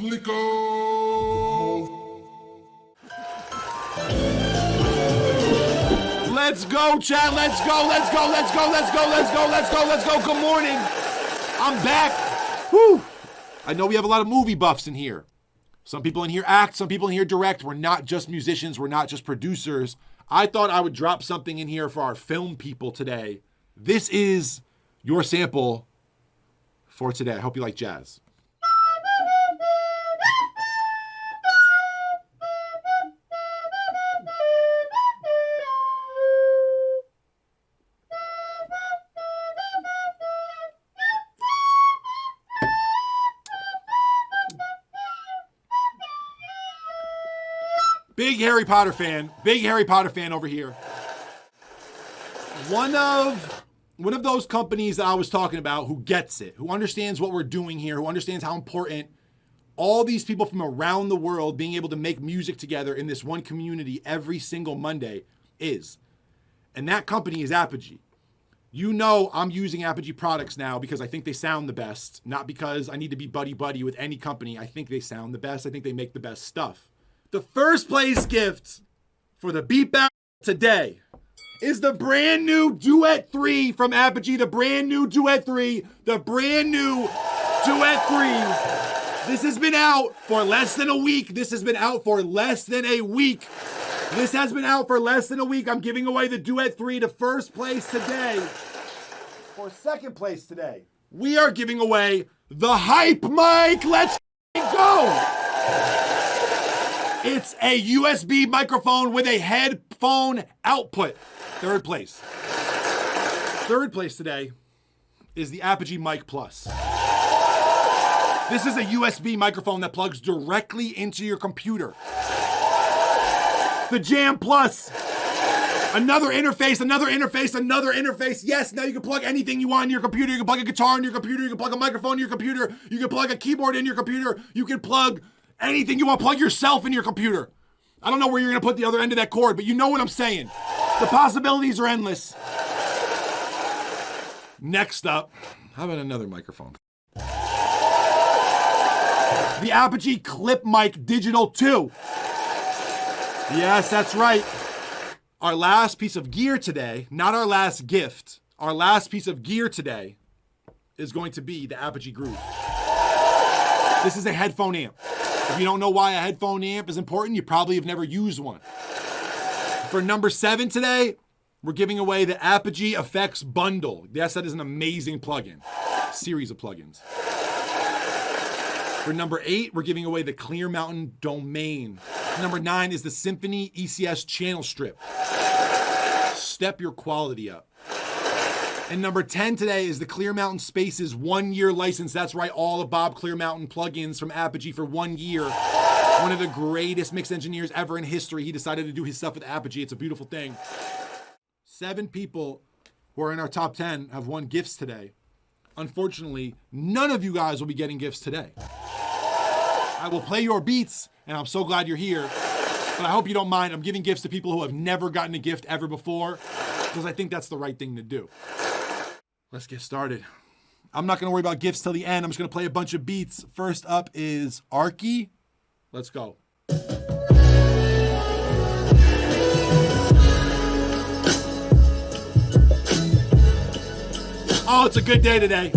FLIKO. Let's go, chat. Let's go. Good morning. I'm back. Whew. I know we have a lot of movie buffs in here. Some people in here act, some people in here direct. We're not just musicians. We're not just producers. I thought I would drop something in here for our film people today. This is your sample for today. I hope you like jazz. Big Harry Potter fan over here. One of those companies that I was talking about who gets it, who understands what we're doing here, who understands how important all these people from around the world being able to make music together in this one community every single Monday is. And that company is Apogee. You know I'm using Apogee products now because I think they sound the best, not because I need to be buddy-buddy with any company. I think they sound the best. I think they make the best stuff. The first place gift for the Beat Battle today is the brand new Duet 3 from Apogee. The brand new Duet 3. This has been out for less than a week. I'm giving away the Duet 3 to first place today. For second place today, we are giving away the Hype Mic. Let's go. It's a USB microphone with a headphone output. Third place today is the Apogee Mic Plus. This is a USB microphone that plugs directly into your computer. The Jam Plus. Another interface. Yes, now you can plug anything you want in your computer. You can plug a guitar in your computer. You can plug a microphone in your computer. You can plug a keyboard in your computer. You can plug anything you want. Plug yourself in your computer. I don't know where you're going to put the other end of that cord, but you know what I'm saying. The possibilities are endless. Next up, how about another microphone? The Apogee Clip Mic Digital 2. Yes, that's right. Our last piece of gear today, not our last gift, our last piece of gear today is going to be the Apogee Groove. This is a headphone amp. If you don't know why a headphone amp is important, you probably have never used one. For number 7 today, we're giving away the Apogee Effects Bundle. Yes, that is an amazing plugin. Series of plugins. For number 8, we're giving away the Clear Mountain Domain. Number 9 is the Symphony ECS Channel Strip. Step your quality up. And number 10 today is the Clear Mountain Spaces 1-year license. That's right, all of Bob Clear Mountain plugins from Apogee for 1 year. One of the greatest mix engineers ever in history. He decided to do his stuff with Apogee. It's a beautiful thing. 7 people who are in our top 10 have won gifts today. Unfortunately, none of you guys will be getting gifts today. I will play your beats, and I'm so glad you're here. But I hope you don't mind. I'm giving gifts to people who have never gotten a gift ever before, because I think that's the right thing to do. Let's get started. I'm not going to worry about gifts till the end. I'm just going to play a bunch of beats. First up is Arki. Let's go. Oh, it's a good day today.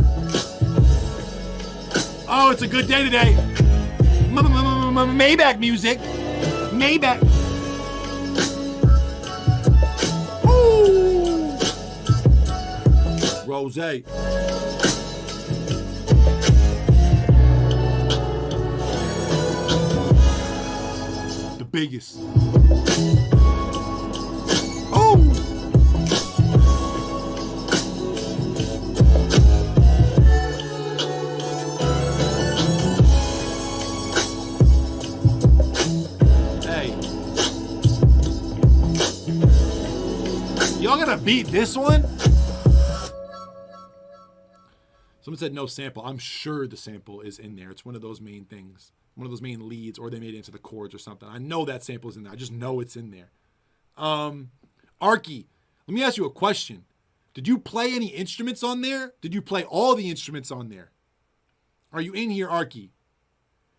Maybach music. Maybach. Ooh. Rose. The biggest. Oh. Y'all gonna beat this one? Someone said no sample. I'm sure the sample is in there. It's one of those main things. One of those main leads, or they made it into the chords or something. I know that sample is in there. I just know it's in there. Arki, let me ask you a question. Did you play any instruments on there? Did you play all the instruments on there? Are you in here, Arki?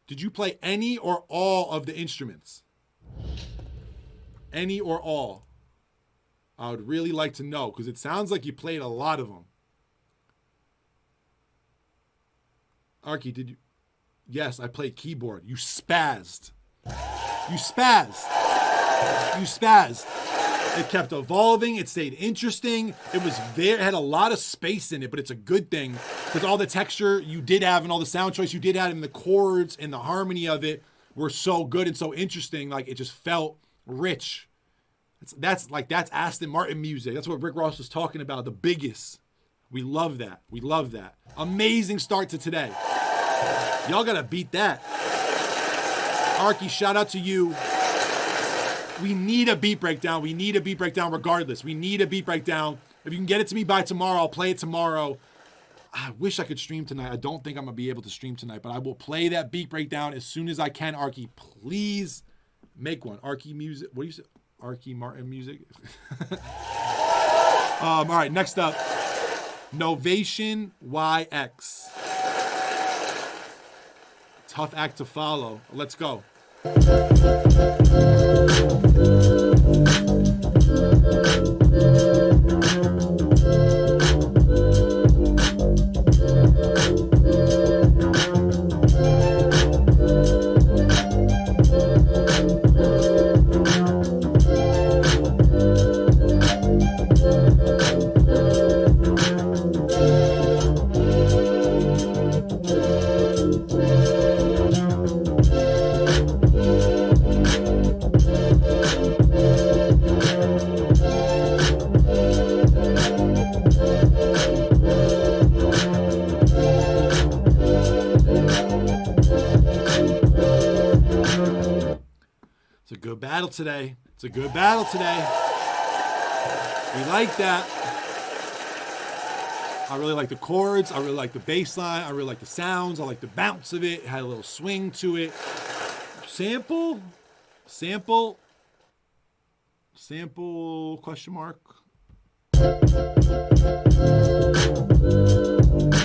Did you play any or all of the instruments? Any or all? I would really like to know because it sounds like you played a lot of them. Arki, did you? Yes, I played keyboard. You spazzed. You spazzed. You spazzed. It kept evolving. It stayed interesting. It was there. It had a lot of space in it, but it's a good thing because all the texture you did have and all the sound choice you did have and the chords and the harmony of it were so good and so interesting. Like it just felt rich. That's Aston Martin music. That's what Rick Ross was talking about. The biggest. We love that. We love that. Amazing start to today. Y'all gotta beat that. Arki, shout out to you. We need a beat breakdown. We need a beat breakdown regardless. We need a beat breakdown. If you can get it to me by tomorrow, I'll play it tomorrow. I wish I could stream tonight. I don't think I'm going to be able to stream tonight, but I will play that beat breakdown as soon as I can. Arki, please make one. Arki music. What do you say? Arki Martin music. All right, next up. Novation YX. Tough act to follow. Let's go. Today. It's a good battle today. We like that. I really like the chords. I really like the bass line. I really like the sounds. I like the bounce of it. It had a little swing to it. Sample, question mark.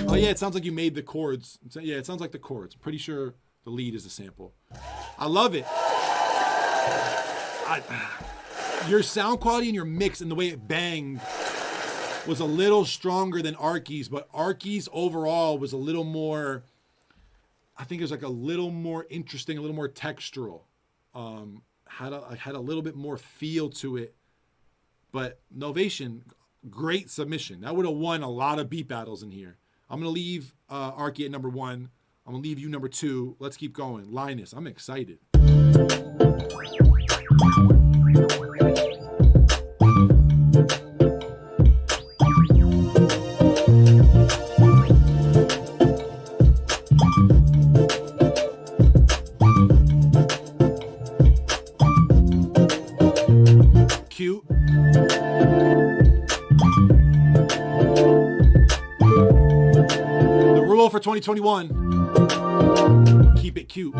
Oh yeah, it sounds like you made the chords. Yeah, it sounds like the chords. I'm pretty sure the lead is a sample. I love it. Your sound quality and your mix and the way it banged was a little stronger than Arki's, but Arki's overall was a little more, I think it was like a little more interesting, a little more textural. Had a little bit more feel to it. But Novation, great submission. That would have won a lot of beat battles in here. I'm going to leave Arki at number 1. I'm going to leave you number 2. Let's keep going. Linus, I'm excited. Cute. The rule for 2021, keep it cute.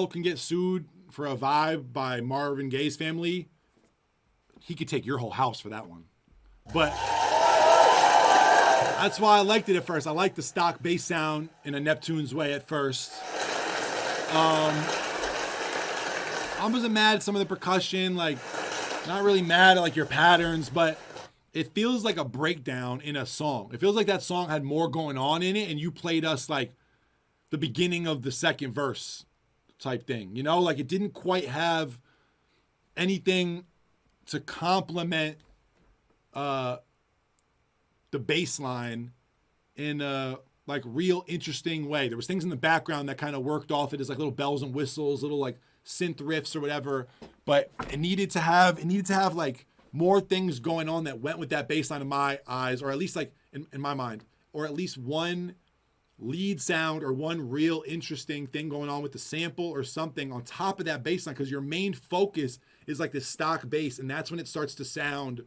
Can get sued for a vibe by Marvin Gaye's family, he could take your whole house for that one. But that's why I liked it at first. I liked the stock bass sound in a Neptunes way at first. I wasn't mad at some of the percussion, like not really mad at like your patterns, but it feels like a breakdown in a song. It feels like that song had more going on in it and you played us like the beginning of the second verse type thing, you know, like it didn't quite have anything to complement the bass line in a like real interesting way. There was things in the background that kind of worked off it as like little bells and whistles, little like synth riffs or whatever, but it needed to have like more things going on that went with that bass line in my eyes, or at least like in my mind, or at least one lead sound or one real interesting thing going on with the sample or something on top of that bass line, because your main focus is like this stock bass, and that's when it starts to sound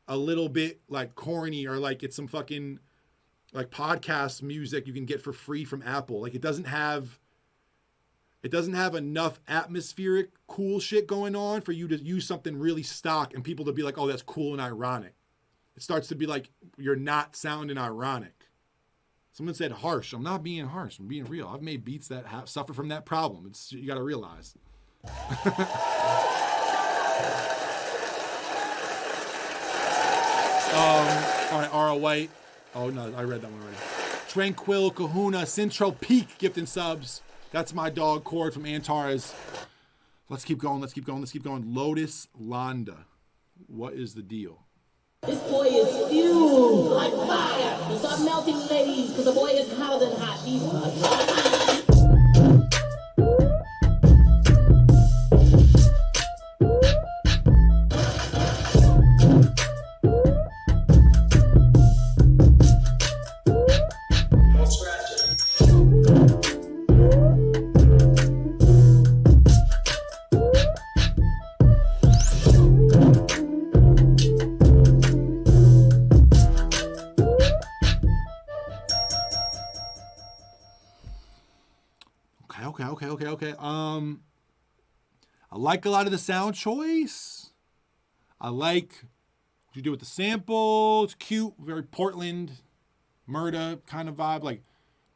a little bit like corny or like it's some fucking like podcast music you can get for free from Apple. Like it doesn't have enough atmospheric cool shit going on for you to use something really stock and people to be like, oh, that's cool and ironic. It starts to be like you're not sounding ironic. Someone said harsh. I'm not being harsh. I'm being real. I've made beats that suffer from that problem. You got to realize. All right, R.O. White. Oh, no, I read that one already. Tranquil, Kahuna, Central Peak, gifting subs. That's my dog, Cord from Antares. Let's keep going. Lotus Londa. What is the deal? This boy is fueled like fire. So stop melting, ladies, because the boy is hotter than hot. These Okay. I like a lot of the sound choice. I like what you do with the sample. It's cute, very Portland, Murda kind of vibe. Like,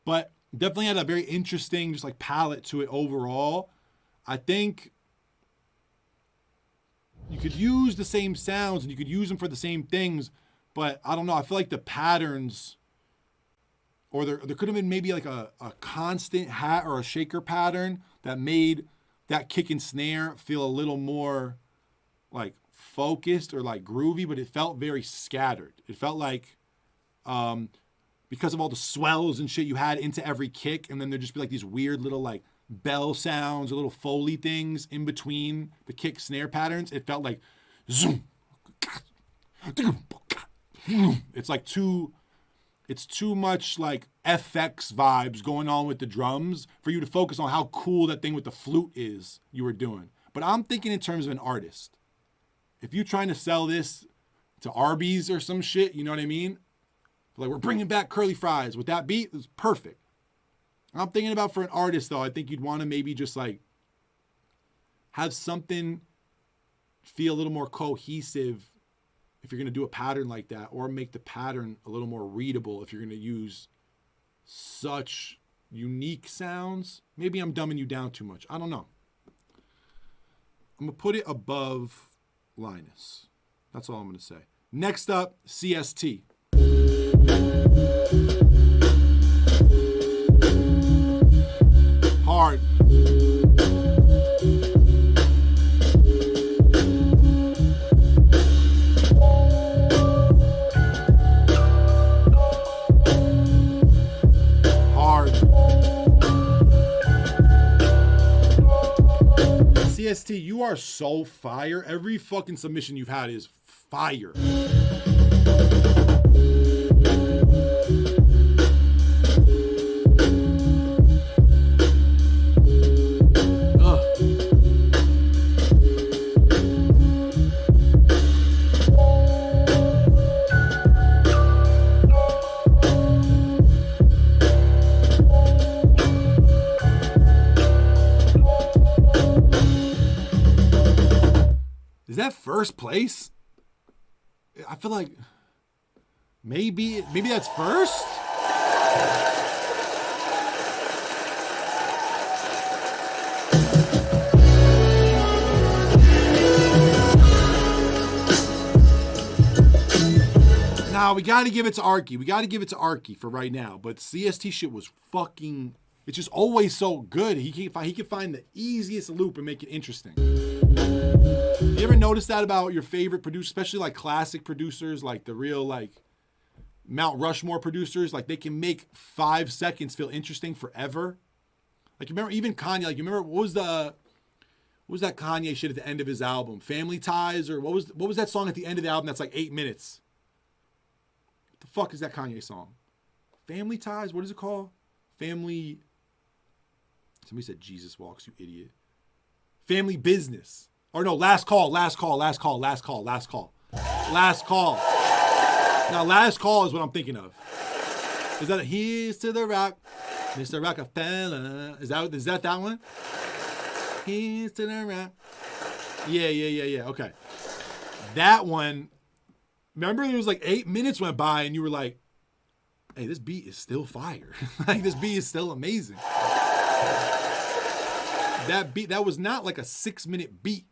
but definitely had a very interesting, just like palette to it overall. I think you could use the same sounds and you could use them for the same things, but I don't know. I feel like the patterns, or there could have been maybe like a constant hat or a shaker pattern that made that kick and snare feel a little more like focused or like groovy, but it felt very scattered. It felt like because of all the swells and shit you had into every kick, and then there'd just be like these weird little like bell sounds or little Foley things in between the kick snare patterns. It felt like zoom. It's too much like FX vibes going on with the drums for you to focus on how cool that thing with the flute is you were doing. But I'm thinking in terms of an artist. If you're trying to sell this to Arby's or some shit, you know what I mean? Like, we're bringing back curly fries with that beat, it's perfect. I'm thinking about for an artist though, I think you'd want to maybe just like have something feel a little more cohesive if you're going to do a pattern like that, or make the pattern a little more readable if you're going to use such unique sounds. Maybe I'm dumbing you down too much. I don't know. I'm going to put it above Linus. That's all I'm going to say. Next up, C.S.T. Hard. C.S.T, you are so fire. Every fucking submission you've had is fire. Is that first place? I feel like maybe that's first. Nah, we got to give it to Arki. We got to give it to Arki for right now. But C.S.T shit was fucking. It's just always so good. He can find the easiest loop and make it interesting. You ever notice that about your favorite producers, especially like classic producers, like the real like Mount Rushmore producers? Like they can make 5 seconds feel interesting forever. Like you remember even Kanye. Like you remember what was that Kanye shit at the end of his album? Family Ties, or what was that song at the end of the album that's like 8 minutes? What the fuck is that Kanye song? Family Ties. What is it called? Family. Somebody said Jesus Walks, you idiot. Family Business. Or no, Last Call. Now, Last Call is what I'm thinking of. Is that Here's to the Rock, Mr. Rockefeller? Is that one? Here's to the Rock. Yeah. Okay. That one, remember there was like 8 minutes went by and you were like, hey, this beat is still fire. Like, this beat is still amazing. That was not like a 6-minute beat.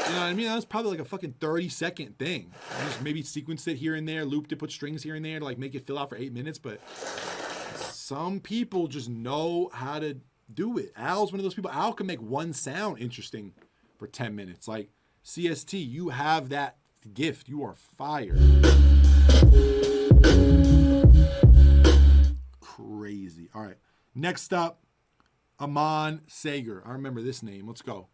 You know what I mean? That was probably like a fucking 30-second thing. I just maybe sequenced it here and there, looped it, put strings here and there to like make it fill out for 8 minutes. But some people just know how to do it. Al's one of those people. Al can make one sound interesting for 10 minutes. Like, C.S.T, you have that gift. You are fire. Crazy. All right. Next up, Amon Sager. I remember this name. Let's go.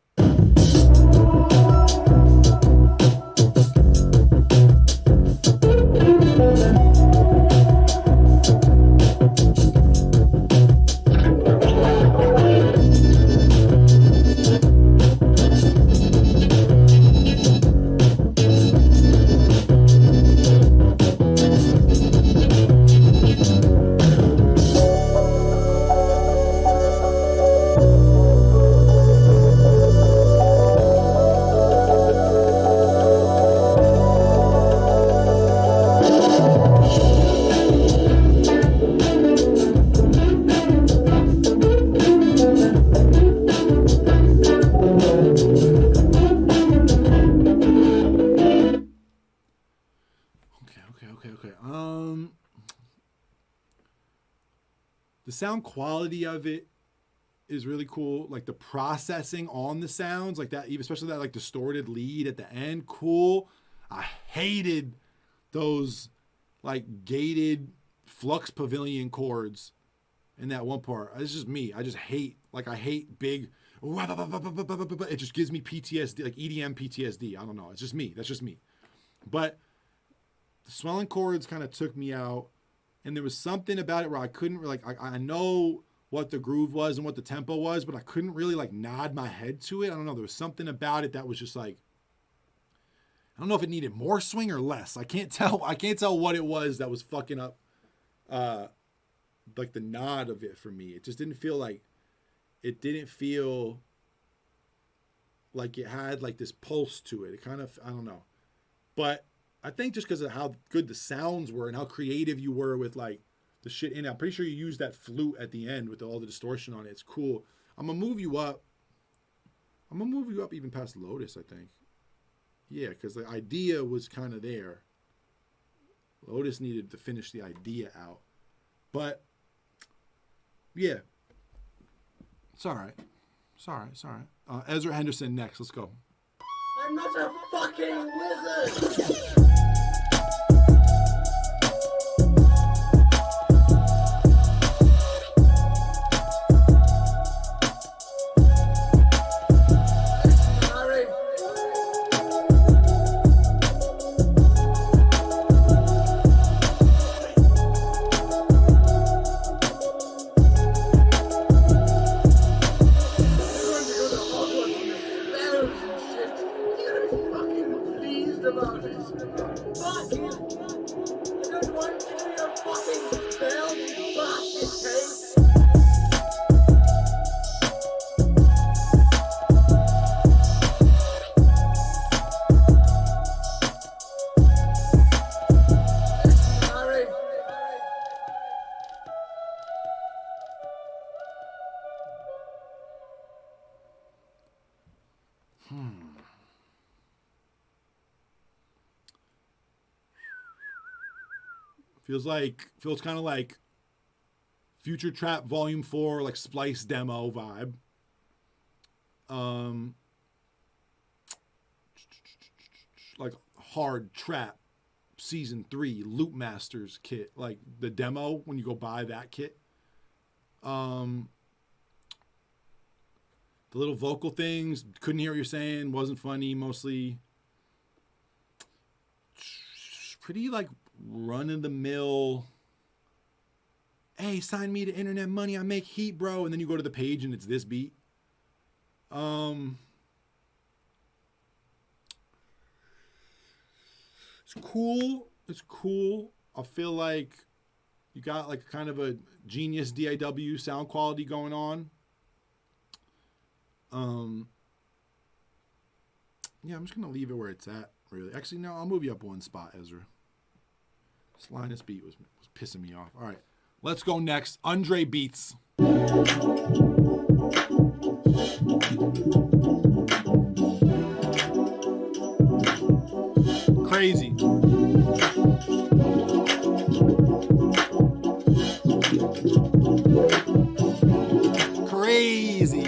The sound quality of it is really cool. Like the processing on the sounds, like that, especially that like distorted lead at the end, cool. I hated those like gated flux pavilion chords in that one part. It's just me. I hate big. It just gives me PTSD, like EDM PTSD. I don't know. It's just me. That's just me. But the swelling chords kind of took me out. And there was something about it where I couldn't really, like, I know what the groove was and what the tempo was, but I couldn't really like nod my head to it. I don't know. There was something about it that was just like, I don't know if it needed more swing or less. I can't tell what it was that was fucking up, like the nod of it for me. It just didn't feel like it had like this pulse to it. It kind of, I don't know. But I think just because of how good the sounds were and how creative you were with like the shit in it. I'm pretty sure you used that flute at the end with all the distortion on it. It's cool. I'm going to move you up. Even past Lotus, I think. Yeah, because the idea was kind of there. Lotus needed to finish the idea out. But, yeah. It's all right. EzraHenderson next. Let's go. I'm not a fucking wizard! Feels kind of like Future Trap Volume 4, like Splice demo vibe. Like Hard Trap Season 3 Loop Masters kit, like the demo when you go buy that kit. The little vocal things, couldn't hear what you're saying, wasn't funny, mostly pretty like run-of-the-mill hey, sign me to internet money. I make heat, bro. And then you go to the page and it's this beat. It's cool. It's cool. I feel like you got like kind of a genius DAW sound quality going on. Yeah, I'm just gonna leave it where it's at. Really, actually, no, I'll move you up one spot, Ezra. This Linus beat was pissing me off. All right, let's go next. UNDRE Beats. Crazy. Crazy.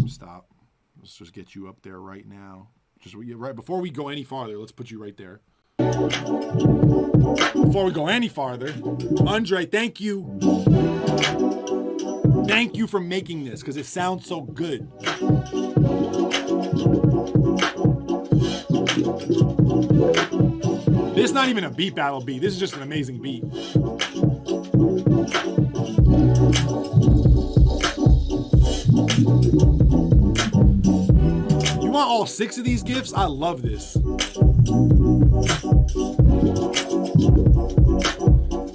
Stop. Let's just get you up there right now. Just right before we go any farther, let's put you right there. Before we go any farther, UNDRE, thank you. Thank you for making this because it sounds so good. This is not even a beat battle beat. This is just an amazing beat. You want all 6 of these gifts? I love this.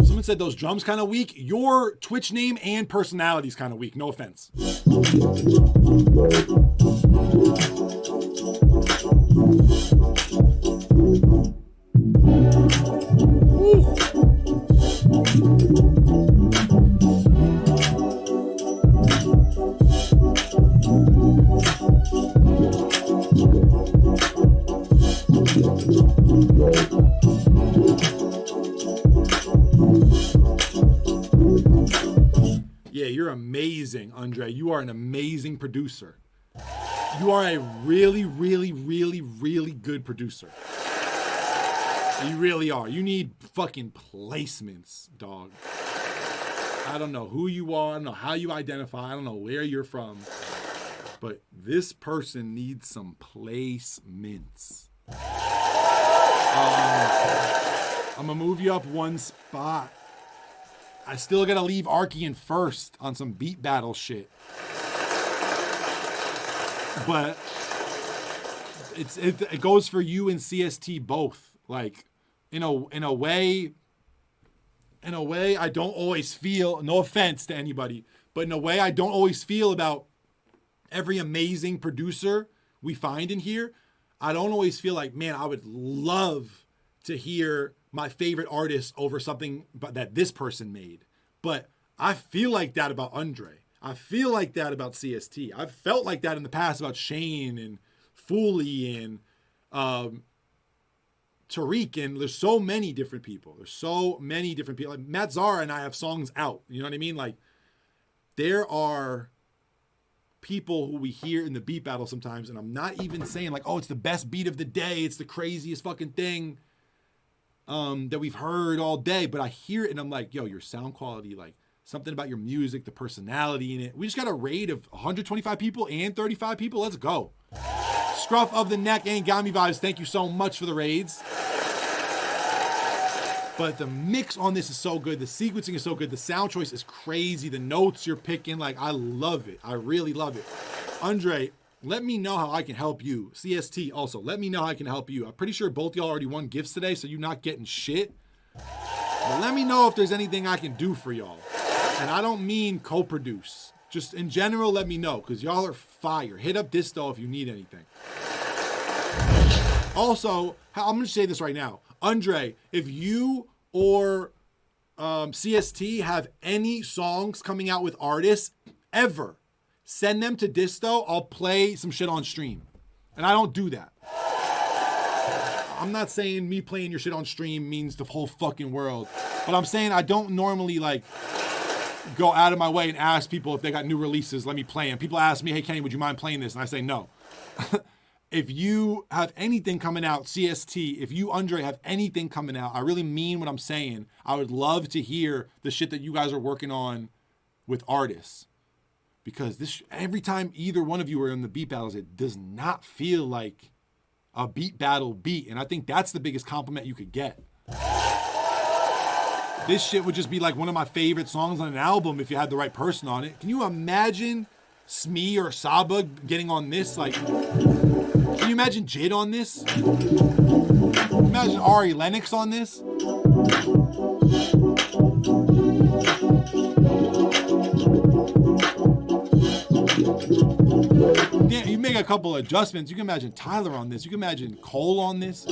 Someone said those drums kind of weak. Your Twitch name and personality is kind of weak. No offense. Woo. Yeah, you're amazing, UNDRE. You are an amazing producer. You are a really, really, really, really good producer. You really are. You need fucking placements, dog. I don't know who you are. I don't know how you identify. I don't know where you're from. But this person needs some placements. I'm going to move you up one spot. I still got to leave Arki in first on some beat battle shit. But it goes for you and C.S.T both. Like, in a way, I don't always feel, no offense to anybody, but in a way I don't always feel about every amazing producer we find in here. I don't always feel like, man, I would love to hear my favorite artist over something that this person made. But I feel like that about UNDRE. I feel like that about C.S.T. I've felt like that in the past about Shane and Fooley and Tariq, and there's so many different people. There's so many different people. Like Matt Zara and I have songs out. You know what I mean? Like, there are people who we hear in the beat battle sometimes, and I'm not even saying like, oh, it's the best beat of the day. It's the craziest fucking thing that we've heard all day. But I hear it and I'm like, yo, your sound quality, like something about your music, the personality in it. We just got a raid of 125 people and 35 people. Let's go. Scruff of the Neck and Gami Vibes, thank you so much for the raids. But the mix on this is so good. The sequencing is so good. The sound choice is crazy. The notes you're picking, like, I love it. I really love it. UNDRE, let me know how I can help you. C.S.T. also, let me know how I can help you. I'm pretty sure both y'all already won gifts today, so you're not getting shit. But let me know if there's anything I can do for y'all. And I don't mean co-produce. Just in general, let me know, because y'all are fire. Hit up Disto if you need anything. Also, I'm going to say this right now. UNDRE, if you or C.S.T. have any songs coming out with artists, ever, send them to Disto. I'll play some shit on stream. And I don't do that. I'm not saying me playing your shit on stream means the whole fucking world. But I'm saying I don't normally, like, go out of my way and ask people if they got new releases, let me play them. People ask me, hey, Kenny, would you mind playing this? And I say no. If you have anything coming out, C.S.T., if you, UNDRE, have anything coming out, I really mean what I'm saying. I would love to hear the shit that you guys are working on with artists. Because this, every time either one of you are in the beat battles, it does not feel like a beat battle beat. And I think that's the biggest compliment you could get. This shit would just be like one of my favorite songs on an album if you had the right person on it. Can you imagine Smee or Saba getting on this? Like, can you imagine Jid on this? Imagine Ari Lennox on this? Yeah, you make a couple adjustments. You can imagine Tyler on this. You can imagine Cole on this.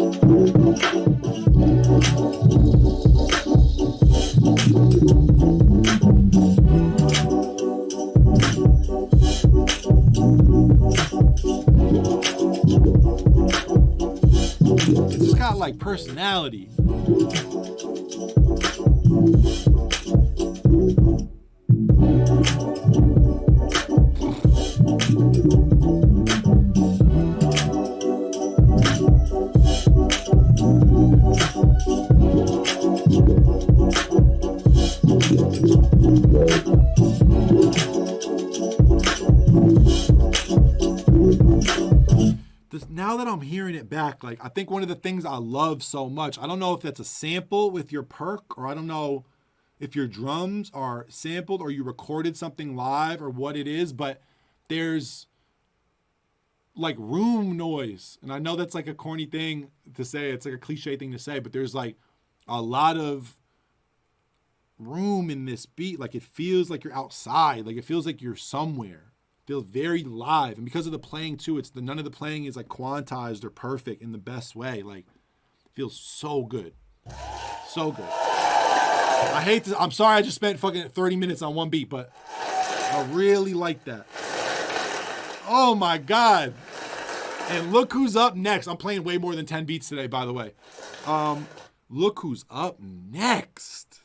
It's just got like personality. Now that I'm hearing it back, like I think one of the things I love so much, I don't know if that's a sample with your perk, or I don't know if your drums are sampled or you recorded something live or what it is, but there's like room noise. And I know that's like a corny thing to say. It's like a cliche thing to say, but there's like a lot of room in this beat. Like it feels like you're outside. Like it feels like you're somewhere. Feels very live, and because of the playing too, it's none of the playing is like quantized or perfect in the best way. Like, it feels so good, so good. I'm sorry I just spent fucking 30 minutes on one beat, but I really like that. Oh my god! And look who's up next. I'm playing way more than 10 beats today, by the way. Look who's up next.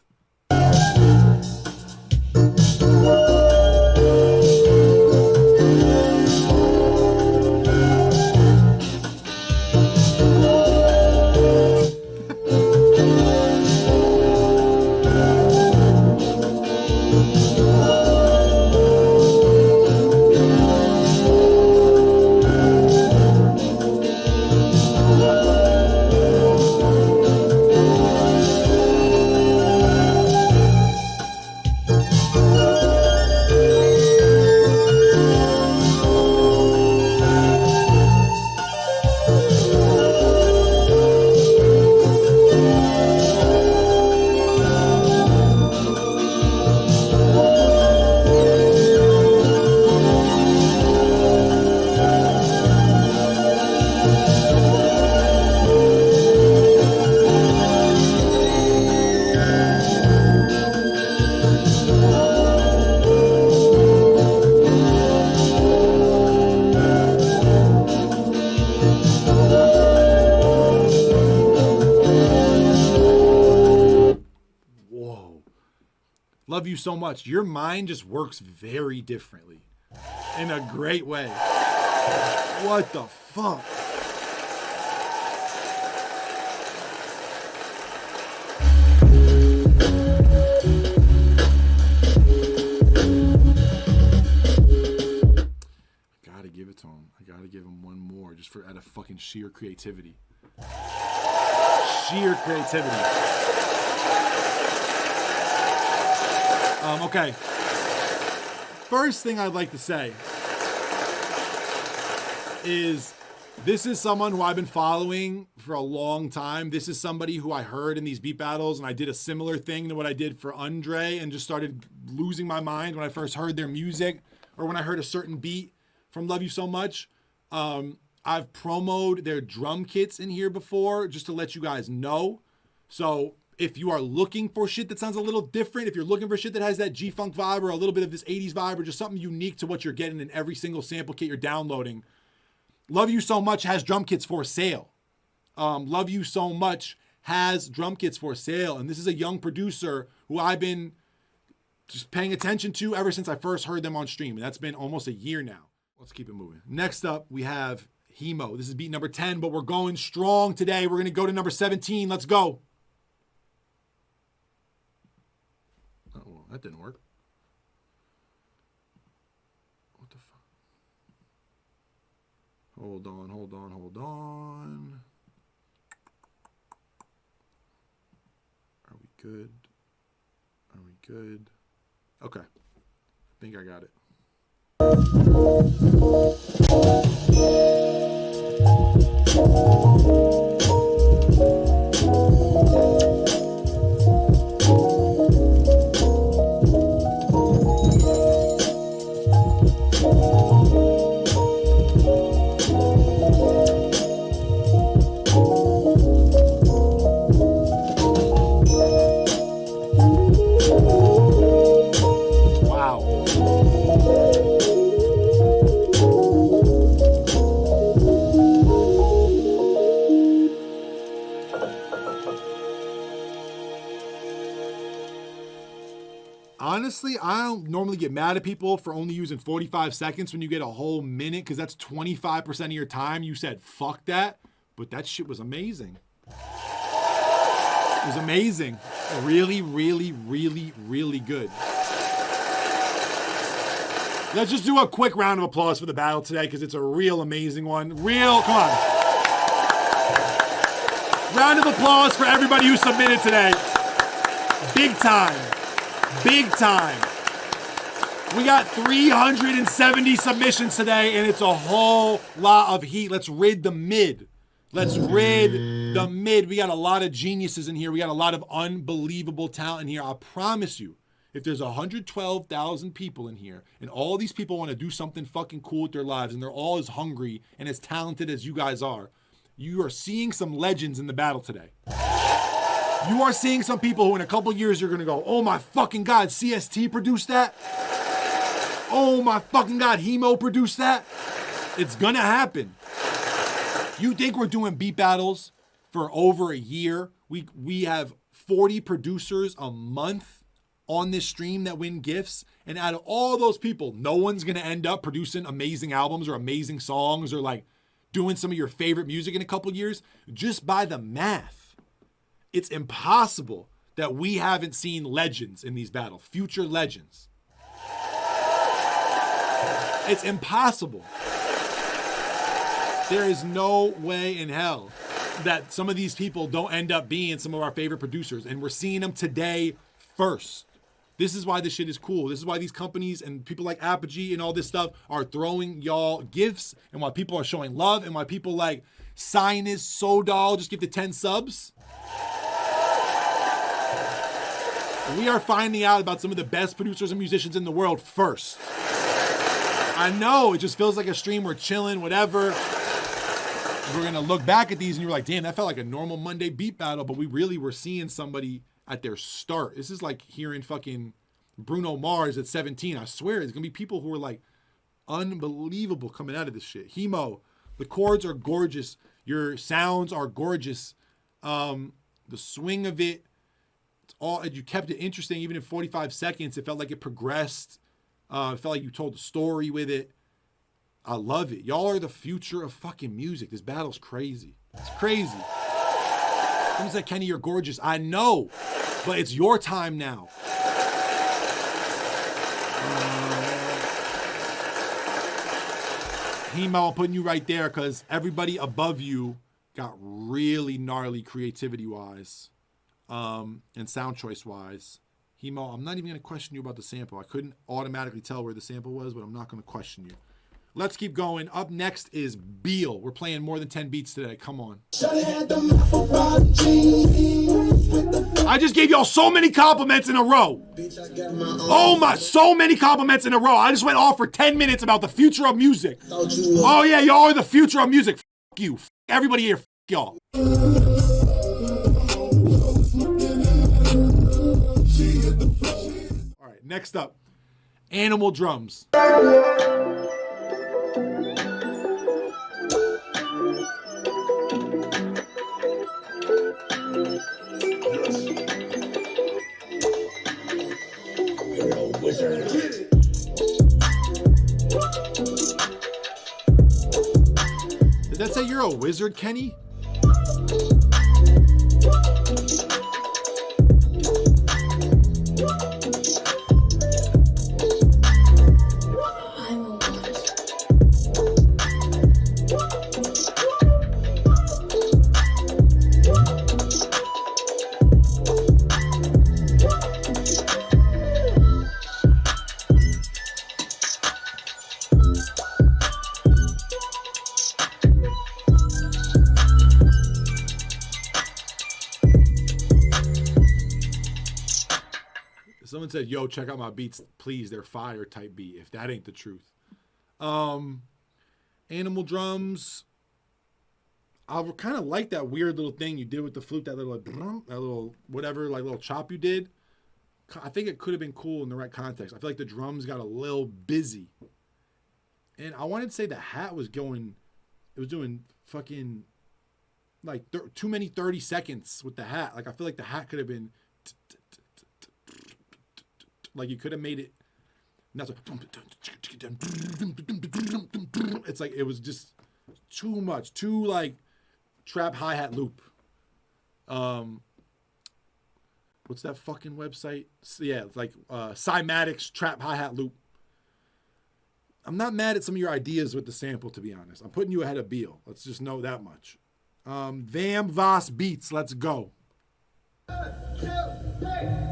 Love you so much. Your mind just works very differently in a great way. What the fuck? I gotta give it to him. I gotta give him one more just for out of fucking sheer creativity. Sheer creativity. Okay. First thing I'd like to say is this is someone who I've been following for a long time. This is somebody who I heard in these beat battles, and I did a similar thing to what I did for UNDRE and just started losing my mind when I first heard their music or when I heard a certain beat from Love You So Much. I've promoted their drum kits in here before just to let you guys know. So if you are looking for shit that sounds a little different, if you're looking for shit that has that G-Funk vibe or a little bit of this 80s vibe or just something unique to what you're getting in every single sample kit you're downloading, Love You So Much has drum kits for sale. Love You So Much has drum kits for sale. And this is a young producer who I've been just paying attention to ever since I first heard them on stream. And that's been almost a year now. Let's keep it moving. Next up, we have Heemo. This is beat number 10, but we're going strong today. We're going to go to number 17. Let's go. Oh, that didn't work. What the fuck? Hold on, hold on, hold on. Are we good? Are we good? Okay. I think I got it. Honestly, I don't normally get mad at people for only using 45 seconds when you get a whole minute, because that's 25% of your time. You said, fuck that. But that shit was amazing. It was amazing. Really, really, really, really good. Let's just do a quick round of applause for the battle today, because it's a real amazing one. Come on. Round of applause for everybody who submitted today. Big time. Big time. We got 370 submissions today, and it's a whole lot of heat. Let's rid the mid. Let's rid the mid. We got a lot of geniuses in here. We got a lot of unbelievable talent in here. I promise you, if there's 112,000 people in here, and all these people want to do something fucking cool with their lives, and they're all as hungry and as talented as you guys are, you are seeing some legends in the battle today. You are seeing some people who in a couple years you're gonna go, oh my fucking God, C.S.T produced that? Oh my fucking God, Heemo produced that? It's gonna happen. You think we're doing beat battles for over a year? We have 40 producers a month on this stream that win gifts, and out of all those people, no one's gonna end up producing amazing albums or amazing songs or like doing some of your favorite music in a couple years. Just by the math, it's impossible that we haven't seen legends in these battles, future legends. It's impossible. There is no way in hell that some of these people don't end up being some of our favorite producers, and we're seeing them today first. This is why this shit is cool. This is why these companies and people like Apogee and all this stuff are throwing y'all gifts, and why people are showing love, and why people like Sinus, Sodal just give the 10 subs. We are finding out about some of the best producers and musicians in the world first. I know, it just feels like a stream, we're chilling, whatever. We're gonna look back at these and you're like, damn, that felt like a normal Monday beat battle, but we really were seeing somebody at their start. This is like hearing fucking Bruno Mars at 17. I swear, there's gonna be people who are like unbelievable coming out of this shit. Heemo, the chords are gorgeous. Your sounds are gorgeous. The swing of it, you kept it interesting. Even in 45 seconds, it felt like it progressed. It felt like you told the story with it. I love it. Y'all are the future of fucking music. This battle's crazy. It's crazy. Someone said, Kenny, you're gorgeous. I know, but it's your time now. Heemo, I'm putting you right there because everybody above you got really gnarly creativity-wise. And sound choice wise. Heemo, I'm not even going to question you about the sample. I couldn't automatically tell where the sample was, but I'm not going to question you. Let's keep going. Up next is Beal. We're playing more than 10 beats today. Come on. I just gave y'all so many compliments in a row. Oh my, so many compliments in a row. I just went off for 10 minutes about the future of music. Oh yeah, y'all are the future of music. F you. F everybody here. F y'all. All right, next up, Animal Drums. Did that say you're a wizard, Kenny? Someone said, yo, check out my beats, please. They're fire type beat, if that ain't the truth. Animal drums. I kind of like that weird little thing you did with the flute, that little whatever, like little chop you did. I think it could have been cool in the right context. I feel like the drums got a little busy. And I wanted to say the hat was doing fucking like too many 30 seconds with the hat. Like I feel like the hat could have been like you could have made it. It's like it was just too much, too like trap hi-hat loop. What's that fucking website? Yeah, it's like Cymatics trap hi-hat loop. I'm not mad at some of your ideas with the sample, to be honest. I'm putting you ahead of Beal. Let's just know that much. Vamvas Beats, let's go. 1, 2, 3.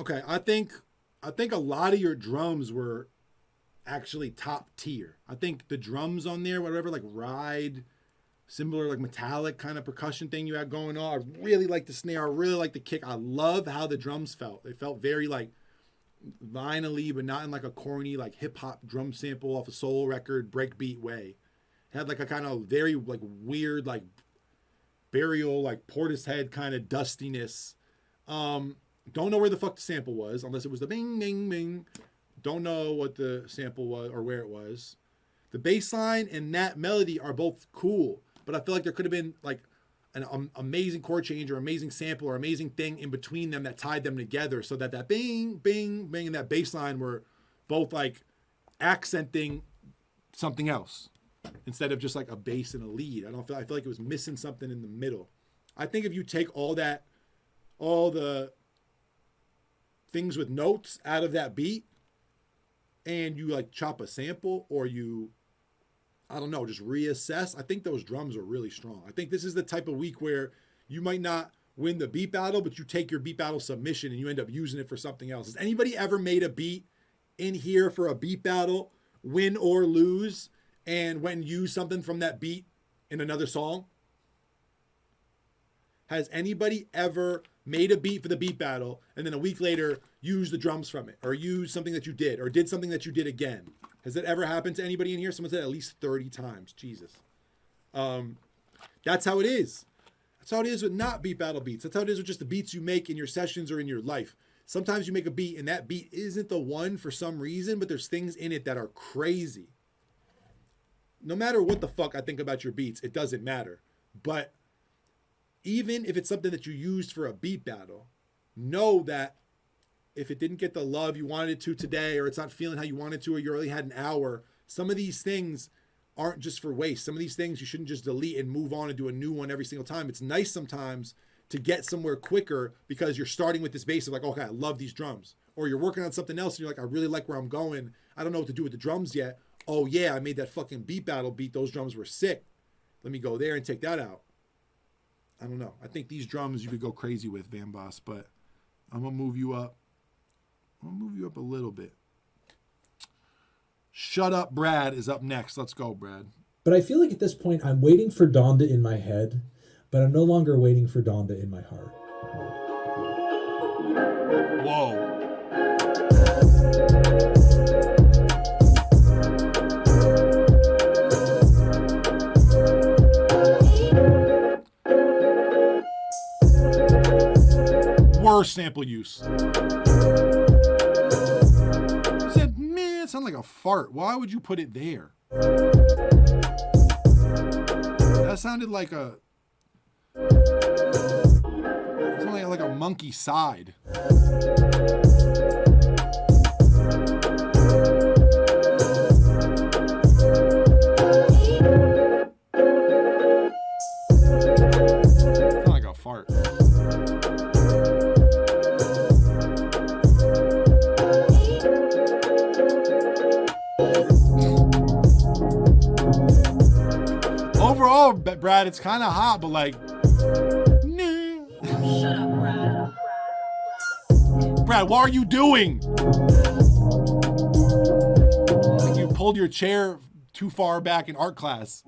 Okay, I think a lot of your drums were actually top tier. I think the drums on there, whatever, like ride, similar like metallic kind of percussion thing you had going on. I really like the snare. I really like the kick. I love how the drums felt. They felt very like vinyl-y, but not in like a corny like hip hop drum sample off a soul record breakbeat way. It had like a kind of very like weird like burial like Portishead kind of dustiness. Don't know where the fuck the sample was, unless it was the bing, bing, bing. Don't know what the sample was or where it was. The bass line and that melody are both cool, but I feel like there could have been like an amazing chord change or amazing sample or amazing thing in between them that tied them together so that that bing, bing, bing and that bass line were both like accenting something else instead of just like a bass and a lead. I feel like it was missing something in the middle. I think if you take all the things with notes out of that beat and you like chop a sample or you, I don't know, just reassess, I think those drums are really strong. I think this is the type of week where you might not win the beat battle, but you take your beat battle submission and you end up using it for something else. Has anybody ever made a beat in here for a beat battle, win or lose, and went and used something from that beat in another song? Has anybody ever made a beat for the beat battle and then a week later use the drums from it or use something that you did or did something that you did again? Has that ever happened to anybody in here? Someone said at least 30 times. Jesus. That's how it is. That's how it is with not beat battle beats. That's how it is with just the beats you make in your sessions or in your life. Sometimes you make a beat and that beat isn't the one for some reason, but there's things in it that are crazy. No matter what the fuck I think about your beats, it doesn't matter. But even if it's something that you used for a beat battle, know that if it didn't get the love you wanted it to today, or it's not feeling how you wanted to, or you only had an hour, some of these things aren't just for waste. Some of these things you shouldn't just delete and move on and do a new one every single time. It's nice sometimes to get somewhere quicker because you're starting with this base of like, okay, I love these drums. Or you're working on something else and you're like, I really like where I'm going. I don't know what to do with the drums yet. Oh yeah, I made that fucking beat battle beat. Those drums were sick. Let me go there and take that out. I don't know. I think these drums you could go crazy with, Vamvas, but I'm going to move you up. I'm going to move you up a little bit. Shut Up Brad is up next. Let's go, Brad. But I feel like at this point I'm waiting for Donda in my head, but I'm no longer waiting for Donda in my heart. Whoa. worst sample use. Said, man, it sounded like a fart. Why would you put it there? That sounded like a... It sounded like a monkey side. Sounded like a fart. Overall, Brad, it's kind of hot, but like, nah. Shut up, Brad. Brad, what are you doing? Like you pulled your chair too far back in art class.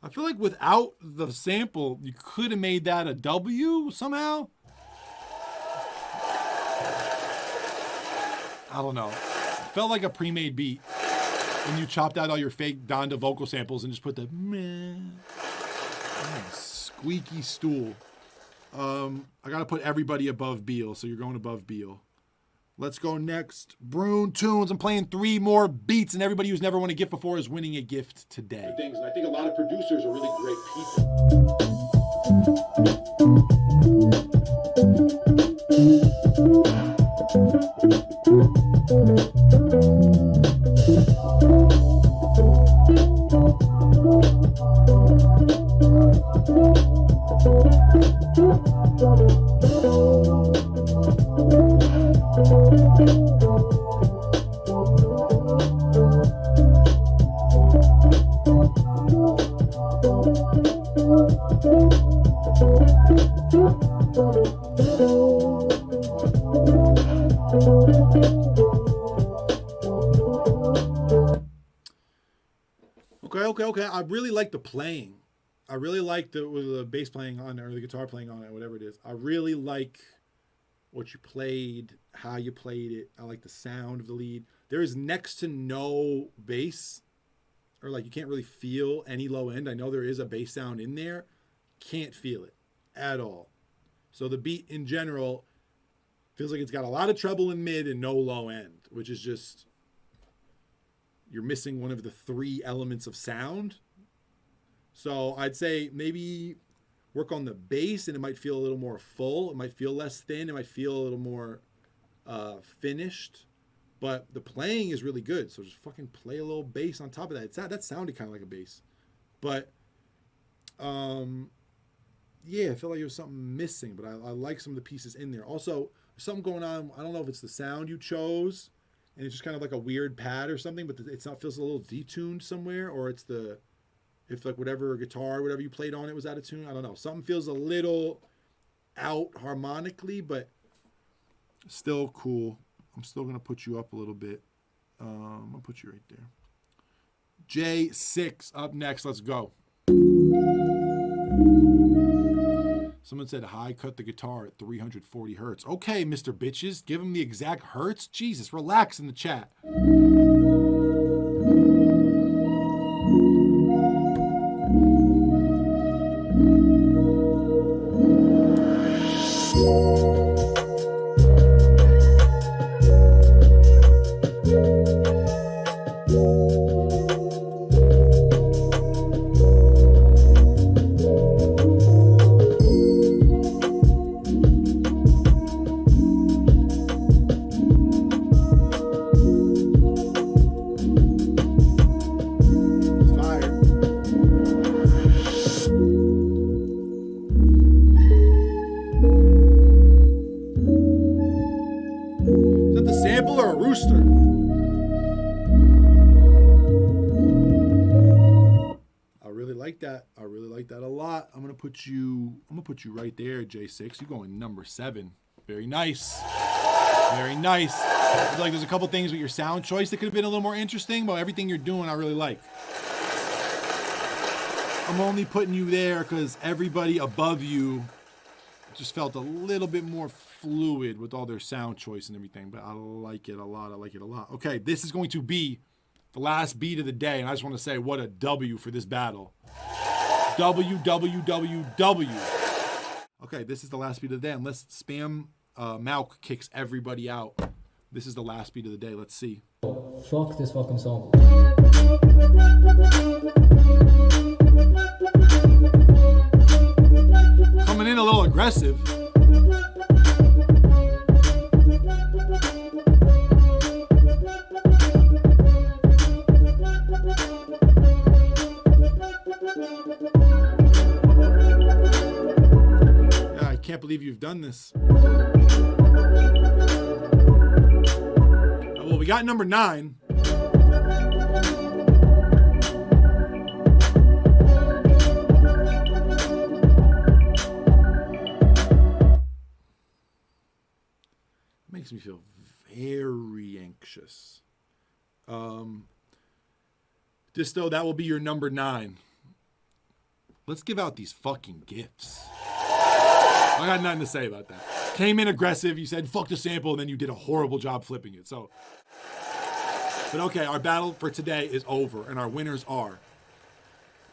I feel like without the sample, you could have made that a W somehow. I don't know. It felt like a pre-made beat when you chopped out all your fake Donda vocal samples and just put the meh. Squeaky stool. I gotta put everybody above Beal, so you're going above Beal. Let's go next. Brunetunes. I'm playing 3 more beats, and everybody who's never won a gift before is winning a gift today. Things, and I think a lot of producers are really great people. Okay. I really like the playing. I really like the bass playing on it, or the guitar playing on it, whatever it is. I really like what you played, how you played it. I like the sound of the lead. There is next to no bass, or like you can't really feel any low end. I know there is a bass sound in there. Can't feel it at all. So the beat in general feels like it's got a lot of treble in mid and no low end, which is just, you're missing one of the 3 elements of sound. So I'd say maybe work on the bass and it might feel a little more full. It might feel less thin. It might feel a little more finished. But the playing is really good. So just fucking play a little bass on top of that. That sounded kind of like a bass. But yeah, I feel like there was something missing. But I like some of the pieces in there. Also, there's something going on. I don't know if it's the sound you chose, and it's just kind of like a weird pad or something, but it's not, feels a little detuned somewhere, or it's if like whatever guitar, whatever you played on it was out of tune. I don't know. Something feels a little out harmonically, but still cool. I'm still going to put you up a little bit. I'm going to put you right there. J6 up next. Let's go. Someone said, hi, cut the guitar at 340 hertz. Okay, Mr. Bitches, give him the exact hertz. Jesus, relax in the chat. I'm gonna put you right there, J6. You're going number 7. Very nice. Very nice. I feel like there's a couple things with your sound choice that could have been a little more interesting, but everything you're doing, I really like. I'm only putting you there because everybody above you just felt a little bit more fluid with all their sound choice and everything, but I like it a lot. I like it a lot. Okay, this is going to be the last beat of the day, and I just want to say what a W for this battle. W, W, W, W. Okay, this is the last beat of the day, unless spammauk kicks everybody out. This is the last beat of the day. Let's see. Fuck this fucking song. Coming in a little aggressive. Yeah, I can't believe you've done this. Well, we got number 9. Makes me feel very anxious. Disto, that will be your number 9. Let's give out these fucking gifts. I got nothing to say about that. Came in aggressive, you said fuck the sample, and then you did a horrible job flipping it. So, but okay, our battle for today is over, and our winners are.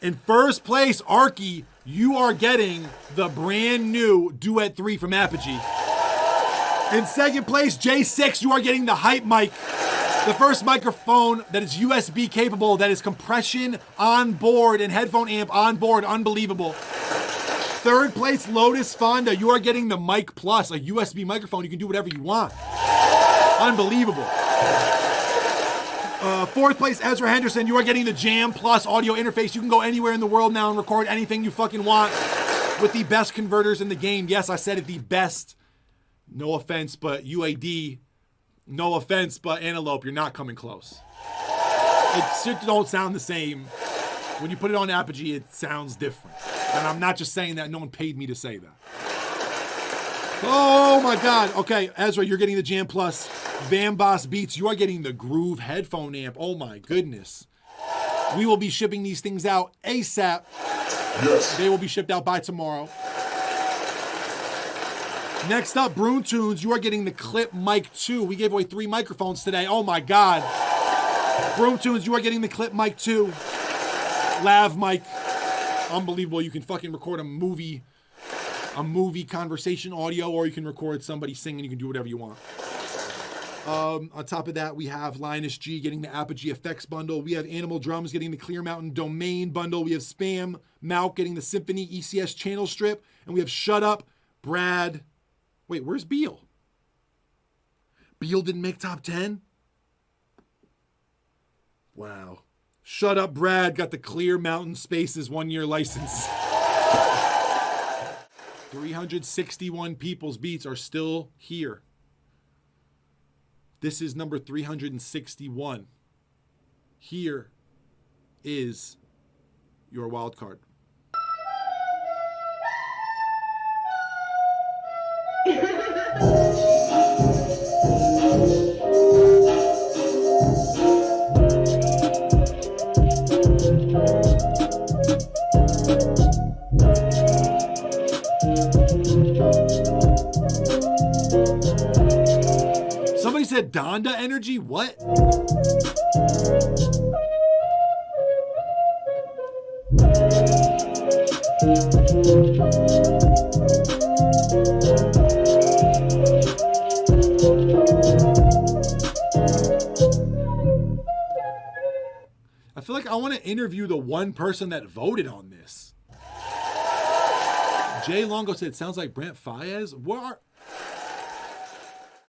In first place, Arki, you are getting the brand new Duet 3 from Apogee. In second place, J6, you are getting the Hype Mic, the first microphone that is USB capable, that is compression on board and headphone amp on board. Unbelievable. Third place, Lotusfonda, you are getting the Mic Plus, a USB microphone. You can do whatever you want. Unbelievable. Fourth place, EzraHenderson, you are getting the Jam Plus audio interface. You can go anywhere in the world now and record anything you fucking want with the best converters in the game. Yes, I said it, the best. No offense, but UAD. No offense, but Antelope, you're not coming close. It don't sound the same. When you put it on Apogee, it sounds different. And I'm not just saying that. No one paid me to say that. Oh my God. Okay, Ezra, you're getting the Jam Plus. Vamvas Beats, you are getting the Groove headphone amp. Oh my goodness. We will be shipping these things out ASAP. Yes. They will be shipped out by tomorrow. Next up, Brunetunes, you are getting the Clip Mic 2. We gave away 3 microphones today. Oh my God. Brunetunes, you are getting the Clip Mic 2. Lav mic. Unbelievable. You can fucking record a movie conversation audio, or you can record somebody singing. You can do whatever you want. On top of that, we have linusjlee getting the Apogee Effects bundle. We have Animaldrums getting the Clear Mountain Domain bundle. We have spammauk getting the Symphony ECS channel strip. And we have Shut Up, Brad. Wait, where's Beal? Beal didn't make top 10? Wow. Shut Up, Brad got the Clear Mountain Spaces 1-year license. 361 people's beats are still here. This is number 361. Here is your wild card. Somebody said Donda energy? What? I feel like I want to interview the one person that voted on this. Jay Longo said, sounds like Brent Faiyaz.